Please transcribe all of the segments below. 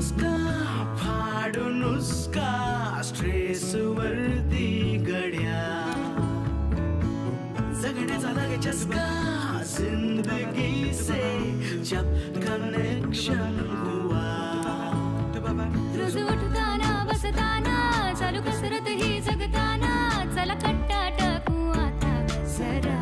मस्का फाडून नुसका स्ट्रेस वरती गड्या जगण्याचा लागे चस्का जिंदगी से जब कनेक्शन हुआ रोज उठताना बसताना चालू कसरत ही जगताना चला कट्टा टाकू आता जरा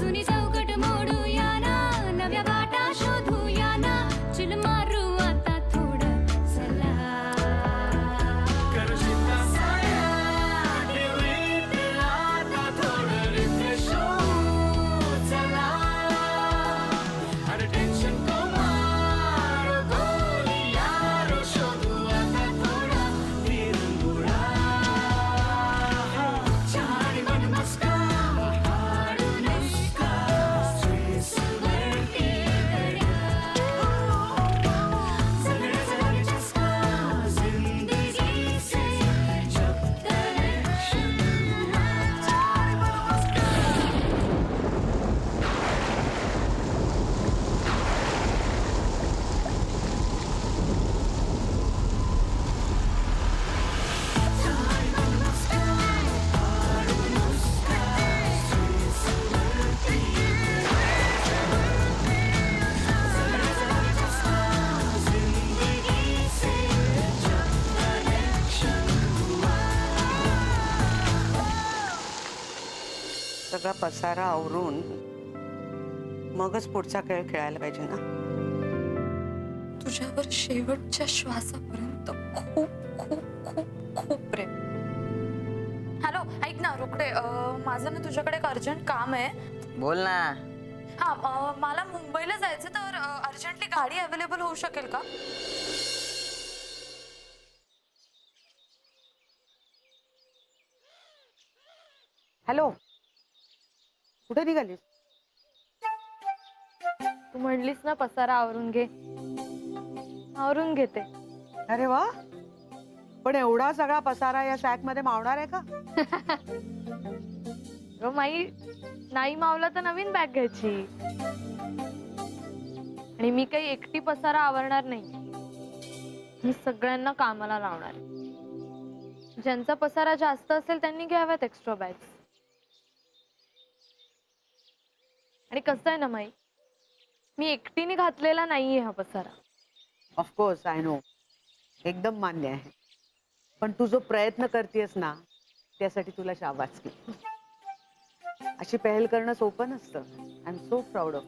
जुनी चौकट मोडूया ना नव्या वाटा शोधूया ना चिल मारू आता थोडं चला करू शिंदा साया delete आता थोडं refresh होऊ चला अरे टेन्शन को मारो गोली यारो शोधू आता थोडा विरंगुळा छाडी मन मस्का फाडू नुसका स्ट्रेस वरती गड्या सगळ्याचा लागे चस्का जिंदगी से जब कनेक्शन हुआ छाडी मन मस्का सगळा पसारा आवरून मगच पुढचा खेळ खेळायला पाहिजे ना. तुझ्यावर शेवटच्या श्वासापर्यंत खूप खूप खूप खूप प्रेम. हॅलो ऐक ना रोकडे, माझं ना तुझ्याकडे एक अर्जंट काम आहे. बोल ना. हा मला मुंबईला जायचं, तर अर्जंटली गाडी अवेलेबल होऊ शकेल का? हॅलो, कुठे निघालीस? तू म्हणलीस ना पसारा आवरून घे, आवरून घेते. अरे वा, पण एवढा सगळा पसारा या सॅक मध्ये मावणार आहे का? अगं माई, नाही मावला तर नवीन बॅग घ्यायची. आणि मी काही एकटी पसारा आवरणार नाही, मी सगळ्यांना कामाला लावणार. ज्यांचा पसारा जास्त असेल त्यांनी घ्याव्यात एक्स्ट्रा बॅग्स. आणि कसं आहे ना माई, मी एकटीने घातलेला नाहीये हा पसारा. ऑफकोर्स आय नो, एकदम मान्य आहे. पण तू जो प्रयत्न करतेस ना, त्यासाठी तुला शाबासकी. अशी पहल करणं सोपं नसतं. I am so proud of.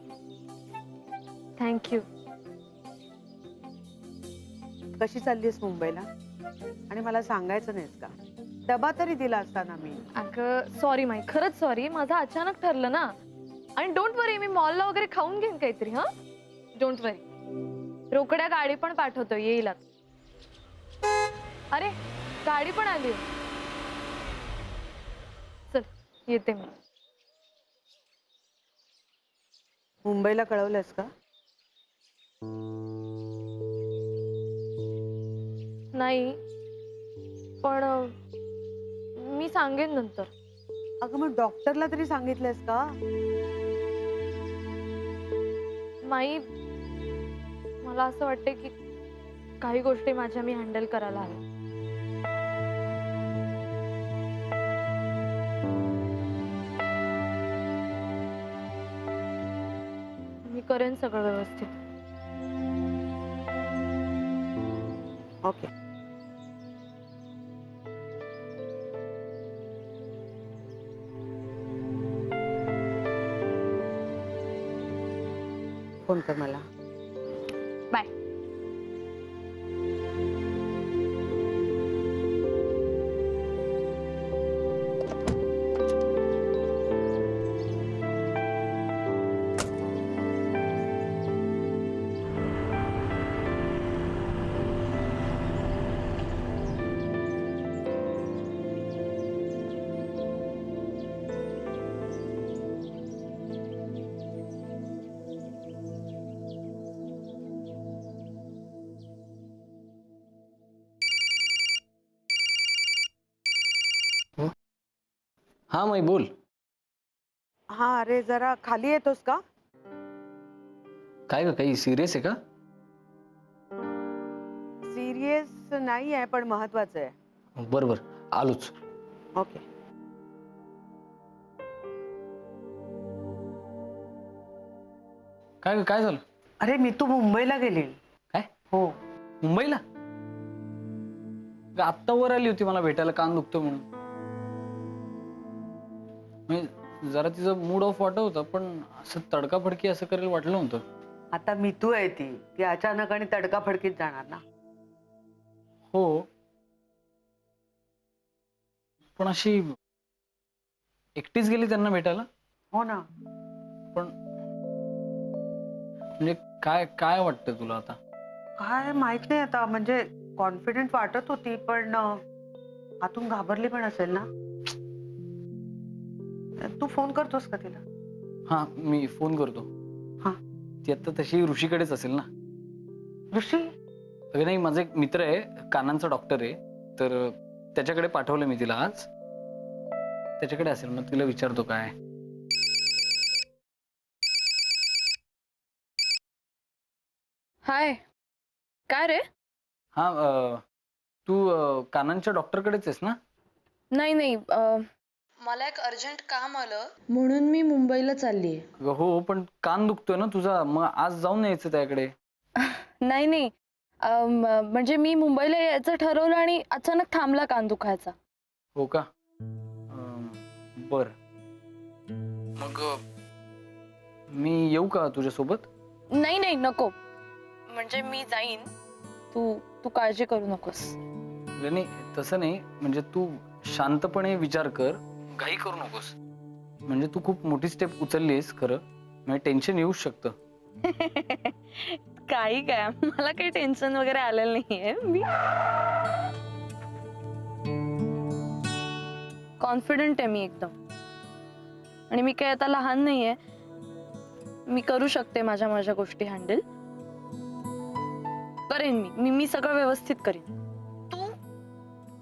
Thank you. कशी चाललीस मुंबईला? आणि मला सांगायचं नाहीस का? डबा तरी दिला असता ना मी. अगं सॉरी माई, खरंच सॉरी. माझं अचानक ठरलं ना. आणि डोंट वरी, मी मॉलला वगैरे खाऊन घेईन काहीतरी. हा, डोंट वरी. रोकड्या गाडी पण पाठवतो, येईल आता. अरे गाडी पण आली. चल येते मी. मुंबईला कळवलंस का? नाही, पण मी सांगेन नंतर. अगं मग डॉक्टरला तरी सांगितलंस का? माई, मला असं वाटतं की काही गोष्टी माझ्या मी हँडल करायला हव्या. मी करेन सगळं व्यवस्थित. ओके. फोन कर मला. बाय. हाँ मैं बोल. हाँ, अरे जरा खाली येतोस का? काय ग, काही सिरियस आहे का? असं नाही आहे, पण महत्वाचं आहे. बरं बरं, आलोच. ओके. काय काय झालं? अरे मी तू मुंबईला गेली. काय हो. मुंबईला? आत्ता वर आली होती मला भेटायला, कान दुखतोय म्हणून. म्हणजे जरा तिचा मूड ऑफ वाटत होता, पण असं तडकाफडकी असं करेल वाटलं नव्हतं. आता मितू आहे ती अचानक आणि तडकाफडकीत जाणार ना. हो, पण अशी एकटीच गेली त्यांना भेटायला? हो ना. पण म्हणजे काय काय वाटतं तुला आता? काय माहित नाही आता, म्हणजे कॉन्फिडेंट वाटत होती, पण आतून घाबरली पण असेल ना. तू फोन करतोस का तिला? हा, मी फोन करतो. हा. ती आता तशी ऋषीकडेच असेल ना. ऋषी? अगं नाही, माझा एक मित्र आहे, कानांचा डॉक्टर आहे, तर त्याच्याकडे पाठवलं मी तिला आज. त्याच्याकडे असेल, मग तिला विचारतो काय. हाय, काय रे? हा, तू कानांच्या डॉक्टरकडेच आहेस ना? नाही नाही, मला एक अर्जंट काम आलं. म्हणून मी मुंबईला चाललीये. अगं हो, पण कान दुखतोय ना तुझा, मग आज जाऊन यायचं त्याकडे. नाही नाही, म्हणजे मी मुंबईला यायचं ठरवलं आणि अचानक थांबला कान दुखायचा. हो का? बर, मग मी येऊ का तुझ्यासोबत? नाही नाही, नको. म्हणजे मी जाईन, तू तू काळजी करू नकोस. अगं नाही, तसं नाही, म्हणजे तू शांतपणे विचार कर, घाई करू नकोस. म्हणजे तू खूप मोठी स्टेप उचललीस खरं, म्हणजे टेन्शन येऊच शकतं. काही काय, मला काही टेन्शन वगैरे आलेलं नाहीये. मी कॉन्फिडंट आहे मी एकदम. आणि मी काही आता लहान नाहीये, मी करू शकते माझ्या माझ्या गोष्टी हँडल. करेन मी सगळं व्यवस्थित करेन. तू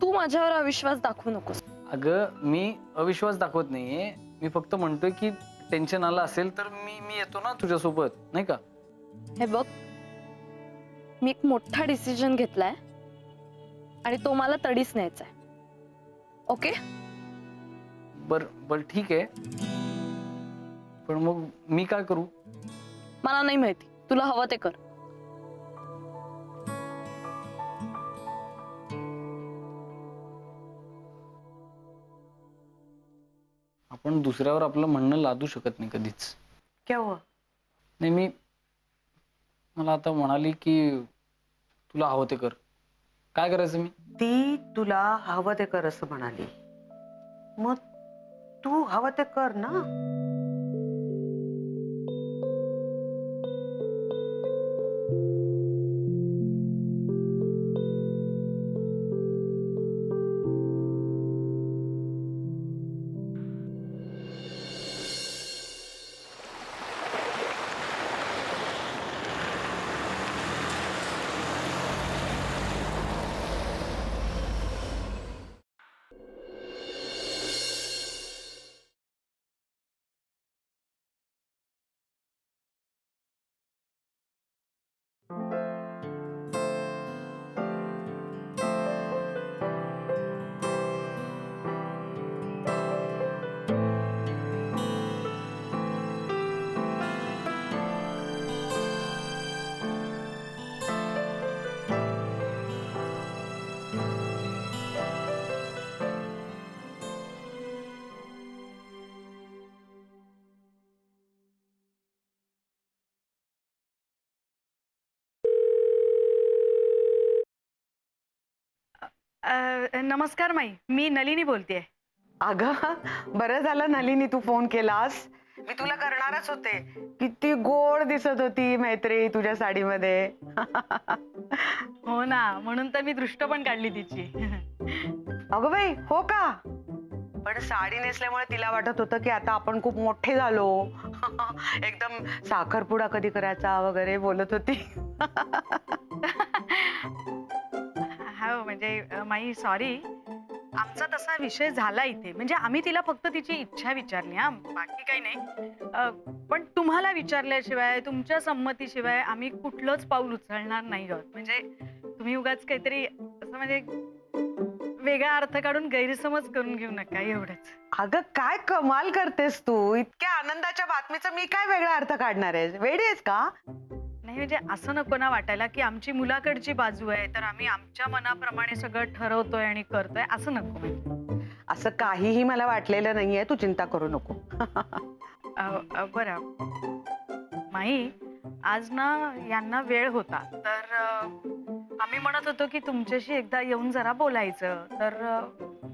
तू माझ्यावर अविश्वास दाखवू नकोस. अगं मी अविश्वास दाखवत नाहीये, मी फक्त म्हणतोय की टेन्शन आलं असेल तर मी येतो ना तुझ्यासोबत, नाही का? हे बघ, मी एक मोठा डिसिजन घेतलाय आणि तो मला तडीच न्यायचा आहे. ओके? बर बर, ठीक आहे, पण मग मी काय करू? मला नाही माहिती, तुला हवं ते कर. आपण दुसऱ्यावर आपलं म्हणणं लादू शकत नाही कधीच. क्या हुआ? नाही, मला आता म्हणाली की तुला हवं ते कर. काय करायचं मी? ती तुला हवं ते कर असं म्हणाली, मग तू हवं ते कर ना. नमस्कार माई, मी नलिनी बोलतेय. अगं बरं झालं नलिनी तू फोन केलास, मी तुला करणारच होते. किती गोड दिसत होती मैत्री तुझ्या साडीमध्ये. हो ना, म्हणून तर मी दृष्ट पण काढली तिची. अगं बाई, हो का? पण साडी नेसल्यामुळे तिला वाटत होतं की आता आपण खूप मोठे झालो. एकदम साखरपुडा कधी करायचा वगैरे बोलत होती. हो म्हणजे माई सॉरी, आमचा तसा विषय झाला इथे. म्हणजे आम्ही तिला फक्त तिची इच्छा विचारली, हा, बाकी काही नाही. पण तुम्हाला विचारल्याशिवाय, तुमच्या संमतीशिवाय आम्ही कुठलंच पाऊल उचलणार नाही आहोत. म्हणजे तुम्ही उगाच काहीतरी असं म्हणजे वेगळा अर्थ काढून गैरसमज करून घेऊ नका एवढंच. अगं काय कमाल करतेस तू, इतक्या आनंदाच्या बातमीचा मी काय वेगळा अर्थ काढणार आहे, वेडी आहेस का? नाही म्हणजे असं नको ना वाटायला की आमची मुलाकडची बाजू आहे तर आम्ही आमच्या मनाप्रमाणे सगळं ठरवतोय आणि करतोय, असं नको म्हणजे. असं काहीही मला वाटलेलं नाहीये, तू चिंता करू नको. बरं माई, आज ना यांना वेळ होता तर आम्ही म्हणत होतो की तुमच्याशी एकदा येऊन जरा बोलायचं, तर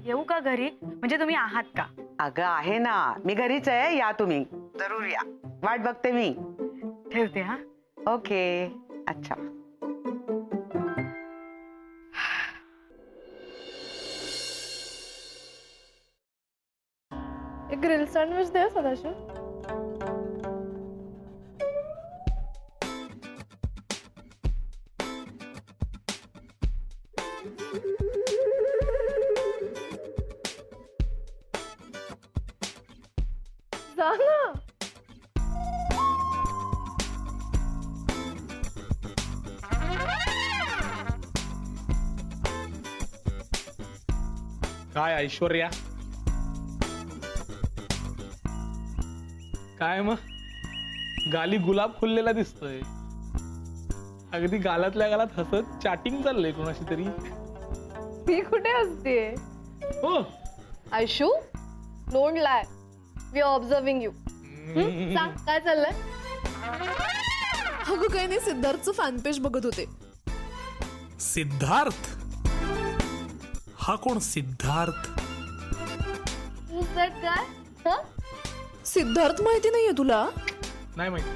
येऊ का घरी? म्हणजे तुम्ही आहात का? अगं आहे ना, मी घरीच आहे, या तुम्ही जरूर या, वाट बघते मी. ठेवते हा. ओके, अच्छा. एक ग्रिल सँडविच दे सदाशिव. जा ना. काय ऐश्वर्या, काय मग गाली गुलाब फुललेला दिसतोय. अगदी गालातल्या गालात हसत चॅटिंग चाललंय कोणाशी तरी. मी कुठे असतेय? हो Ayshu, don't lie, we are observing you. सांग काय चाललंय? अगं काही नाही, सिद्धार्थचं फॅन पेज बघत होते. सिद्धार्थ? हा कोण Siddharth? Who's that guy? Huh? Siddharth माहिती नाहीये तुला? नाही माहिती.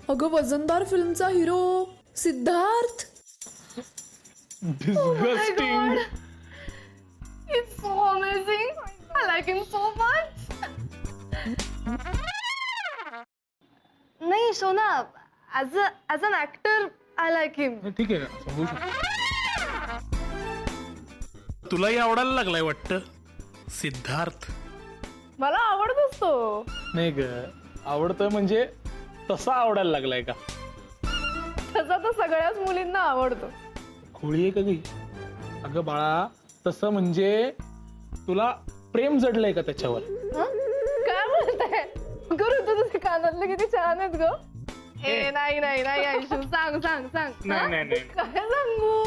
अगं वजनदार फिल्मचा hero Siddharth. Disgusting. It's so amazing. I like him so much. नाही सोना, as an actor I like him. ठीक आहे ना, समजू शकतो. तुलाही आवडायला लागलाय वाटतं सिद्धार्थ. मला आवडतोस तो. नाही ग, आवडतोय म्हणजे तसा आवडायला लागलाय का? तसा तो सगळ्याच मुलींना आवडतो. खोळी आहे का गी? अगं बाळा, तसं म्हणजे तुला प्रेम जडलंय का त्याच्यावर? हं? काय बोलताय? करू तू, तुझे कानातले किती छान आहेत ग. ए नाही नाही नाही आयुष्य, सांग सांग सांग. नाही, हं? नाही, नाही. काय सांगू?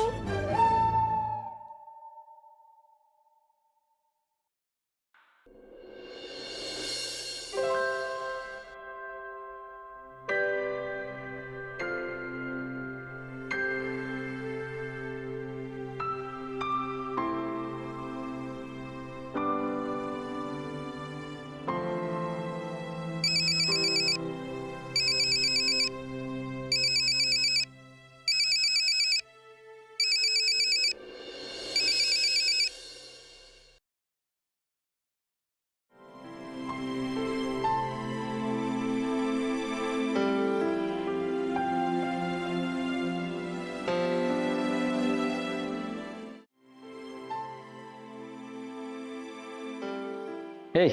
हे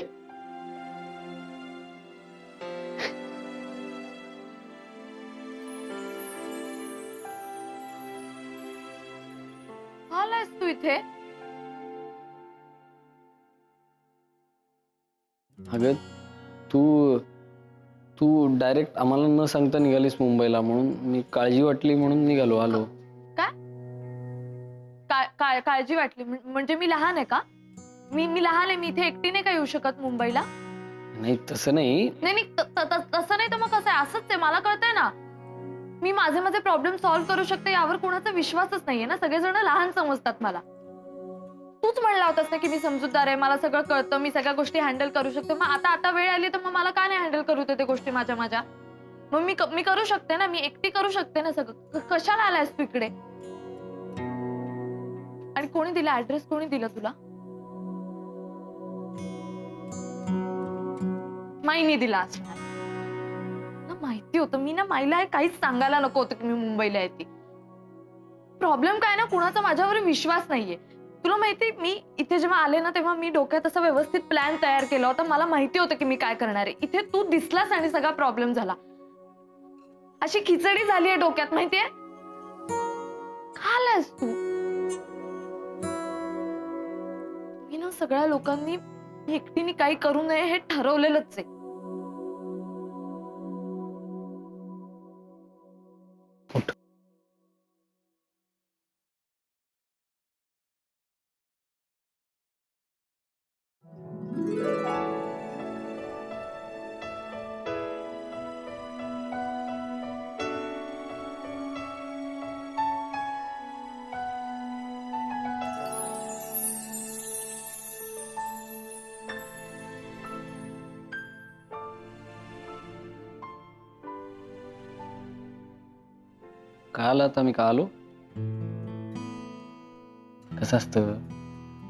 आलायस तू इथे? अगं तू तू डायरेक्ट आम्हाला न सांगता निघालीस मुंबईला, म्हणून मी काळजी वाटली म्हणून निघालो. आलो. काळजी वाटली म्हणजे मी लहान आहे का? मी लहान आहे, मी इथे एकटी नाही का येऊ शकत मुंबईला? नाही तसं नाही. नाही तसं नाही तर मग कसं आहे? असंच आहे, मला कळतंय ना. मी माझे प्रॉब्लेम सॉल्व्ह करू शकते यावर कोणाचा विश्वासच नाहीये ना. सगळेजण लहान समजतात मला. तूच म्हणला होतास ना की मी समजूतदार आहे, मला सगळं कळतं, मी सगळ्या गोष्टी हँडल करू शकते. मग आता वेळ आली तर मग मला का नाही हँडल करू ते गोष्टी माझ्या? मग मी करू शकते ना, मी एकटी करू शकते ना सगळं. कशाला आलायस तू इकडे? आणि कोणी दिला ऍड्रेस? कोणी दिला तुला? माईने दिला असणार ना. माहिती होतं मी ना, माईला काहीच सांगायला नको होतं की मी मुंबईला येते. प्रॉब्लेम काय ना, कुणाचा माझ्यावर विश्वास नाहीये. तुला माहिती, मी इथे जेव्हा आले ना तेव्हा मी डोक्यात असं व्यवस्थित प्लॅन तयार केला होता. मला माहिती होतं की मी काय करणार आहे. इथे तू दिसलास आणि सगळा प्रॉब्लेम झाला. अशी खिचडी झाली आहे डोक्यात, माहितीये? का आलाय आहेस तू? मी ना सगळ्या लोकांनी एकटीने काही करू नये हे ठरवलेलंच आहे. काल आता मी का आलो? कसं असतं,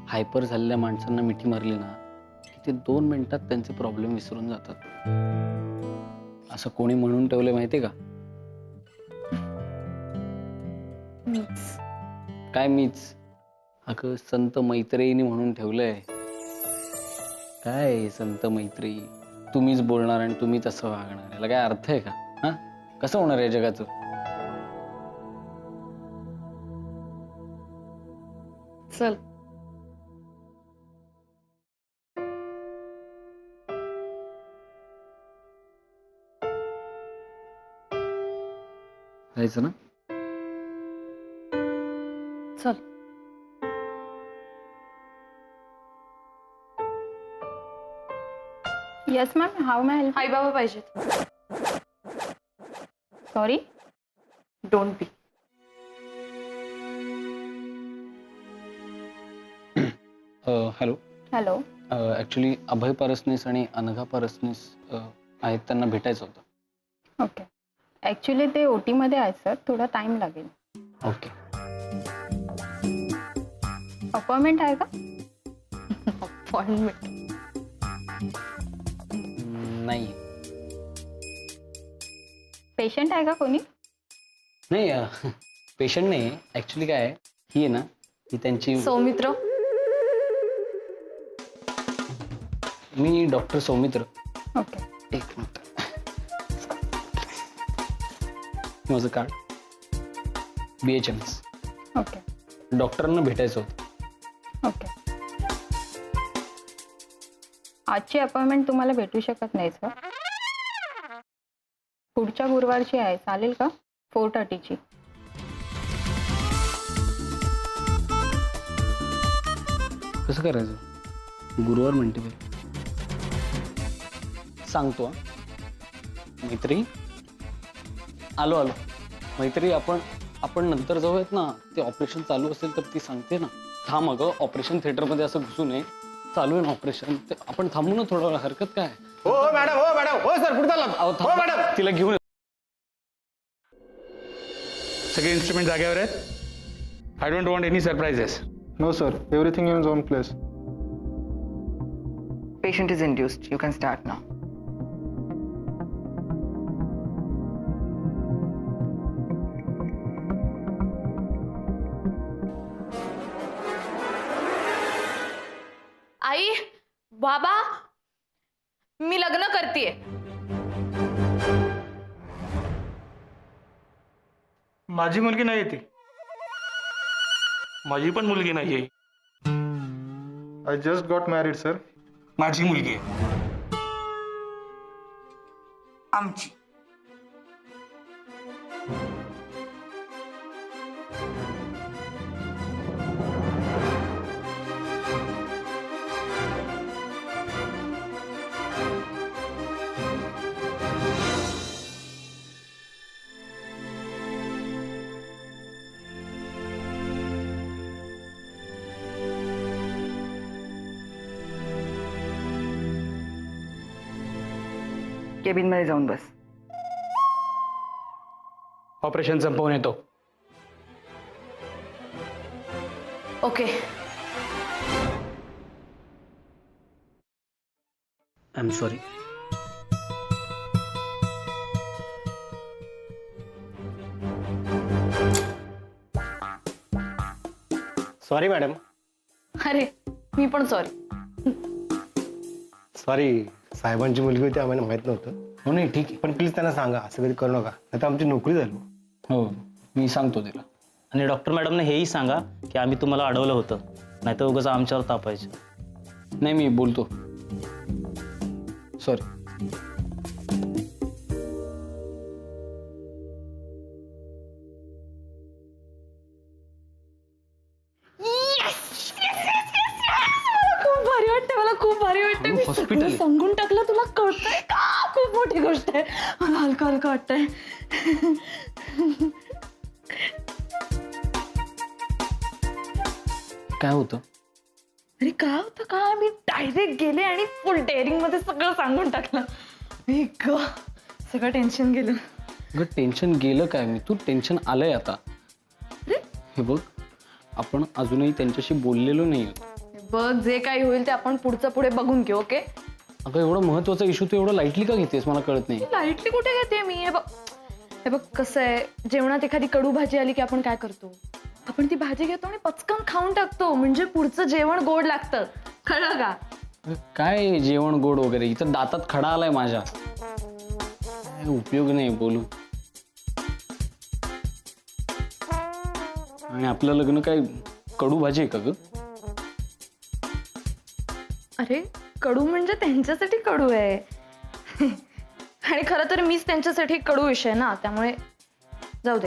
हायपर झालेल्या माणसांना मिठी मारली ना की ते 2 मिनिटात त्यांचे प्रॉब्लेम विसरून जातात. असं कोणी म्हणून ठेवलंय माहितीये का? काय मीच? अगं संत मैत्रेयीने म्हणून ठेवलंय. काय संत मैत्रेयी? तुम्हीच बोलणार आणि तुम्हीच असं वागणार, याला काय अर्थ आहे का? हा, कसं होणार आहे जगाचं? चल. जायचं ना? चल. Yes ma'am, how may help? आई बाबा पाहिजेत. Sorry. Don't be. Hello. Hello. Actually Abhay Parasnis आणि अनघा परसनीस आहेत, त्यांना भेटायचं होतं. ओके. ॲक्च्युली ते OT मध्ये आहेत सर, थोडा टाइम लागेल. ओके. अपॉइंटमेंट आहे का? अपॉइंटमेंट नाही पेशंट आहे का कोणी? नाही, पेशंट नाही. ॲक्च्युली काय आहे, ही आहे ना, ही त्यांची. सौमित्र. मी डॉक्टर सौमित्र. ओके. एक मिनिट. माझं कार्ड BHMS. ओके. डॉक्टरांना भेटायचं होतं. ओके. आजची अपॉइंटमेंट तुम्हाला भेटू शकत नाही सर. पुढच्या गुरुवारची आहे, चालेल का? 4:30ची. कसं करायचं? गुरुवार म्हणते बाई. सांगतो हा. मैत्री, आलो. मैत्री, आपण नंतर जाऊयात ना. ते ऑपरेशन चालू असेल तर ती सांगते ना. थांब अगं, ऑपरेशन थिएटरमध्ये असं घुसू नये. चालू आहे ना ऑपरेशन, ते आपण थांबू ना थोडा वेळ, हरकत काय? हो मॅडम, हो सर, कुठे चालला? अहो, हो मॅडम. तिला घेऊन ये. सगळे इन्स्ट्रुमेंट जागेवर आहेत. I don't want any surprises. No sir, everything in own place. Patient is induced. You can start now. आई, बाबा, मी लग्न करतेय. माझी मुलगी नाही ती. माझी पण मुलगी नाहीये. I just got married sir. माझी मुलगी आहे. आमची. केबिन मध्ये जाऊन बस. ऑपरेशन संपवून येतो. Okay. I am sorry. Sorry madam. अरे, मी पण सॉरी. सॉरी, साहेबांची मुलगी होती, आम्हाला माहित नव्हतं. हो, नाही ठीक आहे. पण प्लीज त्यांना सांगा, असं कधी करू नका, नाही तर आमची नोकरी झाली. हो, मी सांगतो तिला. आणि डॉक्टर मॅडमने हेही सांगा की आम्ही तुम्हाला अडवलं होतं, नाही तर उगाच आमच्यावर तापायचं. नाही मी बोलतो. सॉरी. खूप भारी वाटते, मला खूप भारी वाटते. मी हॉस्पिटल सगळं सांगून टाकलं, तुला कळतंय का? खूप मोठी गोष्ट आहे. मला हलका हलका वाटतंय. काय होतं? अरे काय होतं काय, मी डायरेक्ट गेले आणि फुल डेअरिंग मध्ये सगळं सांगून टाकलं. सगळं टेन्शन गेलं. अगं टेन्शन गेलं काय, मी तू टेन्शन आलंय आता. हे बघ, आपण अजूनही त्यांच्याशी बोललेलो नाही. बघ, जे काही होईल ते आपण पुढचं पुढे बघून घेऊ. ओके? अगं एवढा महत्वाचा इश्यू तू एवढं लाईटली का घेतेस मला कळत नाही. लाईटली कुठे घेते मी? हे बघ कसं आहे, जेवणात एखादी कडू भाजी आली की आपण काय करतो, आपण ती भाजी घेतो आणि पचकन खाऊन टाकतो, म्हणजे पुढचं जेवण गोड लागतं. कळलं का? काय जेवण गोड वगैरे, इथं दातात खडा आलाय माझ्या. काय उपयोग नाही बोलू. आणि आपलं लग्न काय कडू भाजी आहे का ग? अरे कडू म्हणजे त्यांच्यासाठी कडू आहे. आणि खरं तर मीच त्यांच्यासाठी कडू विषय ना, त्यामुळे जाऊ दे.